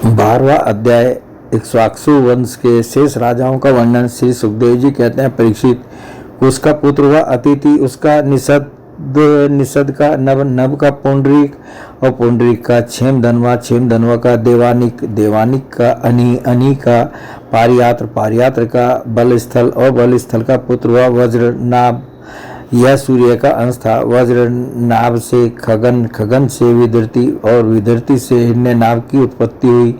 12वां अध्याय इक्ष्वाकु वंश के शेष राजाओं का वर्णन। श्री सुखदेव जी कहते हैं, परीक्षित, उसका पुत्र हुआ अतिथि, उसका निषद का नभ का पुंडरीक, और पुंडरीक का क्षेमधनवा का देवानिक का अनी का पारियात्र का बलस्थल, और बलस्थल का पुत्र हुआ वज्रनाभ। यह सूर्य का अंश था। वज्रनाभ से खगन से विदर्ती, और विदर्ती से हिरण्यनाभ की उत्पत्ति हुई।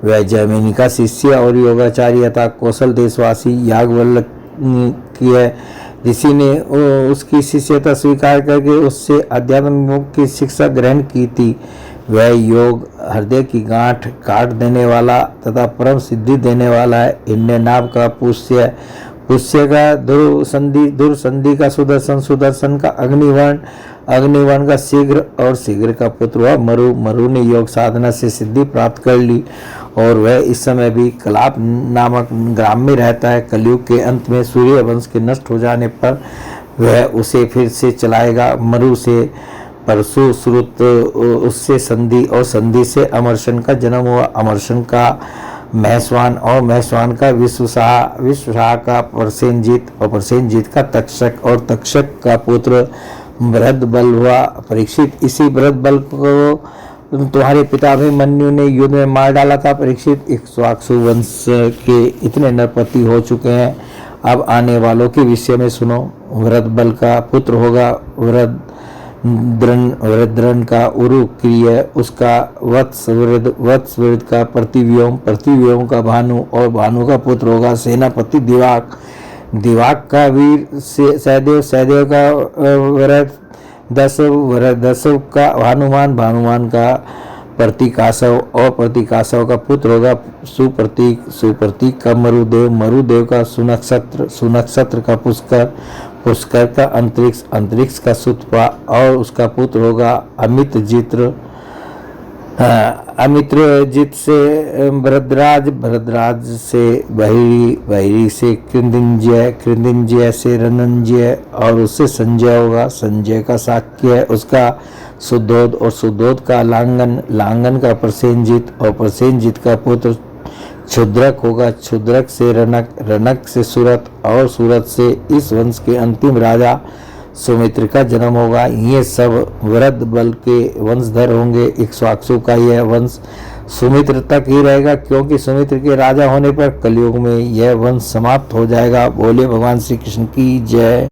वह जैमिनी का शिष्य और योगाचार्य था। कौशल देशवासी याज्ञवल्क्य की है, ऋषि ने उसकी शिष्यता स्वीकार करके उससे अध्यात्म योग की शिक्षा ग्रहण की थी। वह योग हृदय की गांठ काट देने वाला तथा परम सिद्धि देने वाला है। हिरण्यनाभ का पुष्य का दुर्संधि का सुदर्शन का अग्निवर्ण का शीघ्र का पुत्र हुआ मरु ने योग साधना से सिद्धि प्राप्त कर ली, और वह इस समय भी कलाप नामक ग्राम में रहता है। कलयुग के अंत में सूर्य वंश के नष्ट हो जाने पर वह उसे फिर से चलाएगा। मरु से परशु श्रुत, उससे संधि, और संधि से अमरशन का जन्म हुआ। अमरशन का महस्वान, और महस्वान का विश्वशाह का प्रसेनजीत, और प्रसेनजीत का तक्षक, और तक्षक का पुत्र बृहद्बल हुआ। परीक्षित, इसी बृहद्बल को तुम्हारे पिता अभिमन्यु ने युद्ध में मार डाला था। परीक्षित, इक्ष्वाकु वंश के इतने नरपति हो चुके हैं। अब आने वालों के विषय में सुनो। बृहद्बल का पुत्र होगा वृद्रन का उरुक्रिय, उसका वत्स का प्रतिव्योम का भानु, और भानु का पुत्र होगा सेनापति दिवाक का वीर सहदेव का दसव का भानुमान का प्रतिकासव, और प्रतिकासव का पुत्र होगा सुप्रतीक का मरुदेव का सुनक्षत्र का पुष्कर का अंतरिक्ष का सुतपा, और उसका पुत्र होगा अमित्रजित से भरद्राज से बहिरी से कृंदिंजय से रनंजय, और उससे संजय होगा। संजय का साक्य, उसका सुद्धोध, और सुद्धोध का लांगन का प्रसेनजीत, और प्रसेनजीत का पुत्र क्षुद्रक होगा। क्षुद्रक से रनक से सूरत, और सूरत से इस वंश के अंतिम राजा सुमित्र का जन्म होगा। ये सब वृद्धबल के वंशधर होंगे। इक्ष्वाकु का यह वंश सुमित्र तक ही रहेगा, क्योंकि सुमित्र के राजा होने पर कलयुग में यह वंश समाप्त हो जाएगा। बोले भगवान श्री कृष्ण की जय।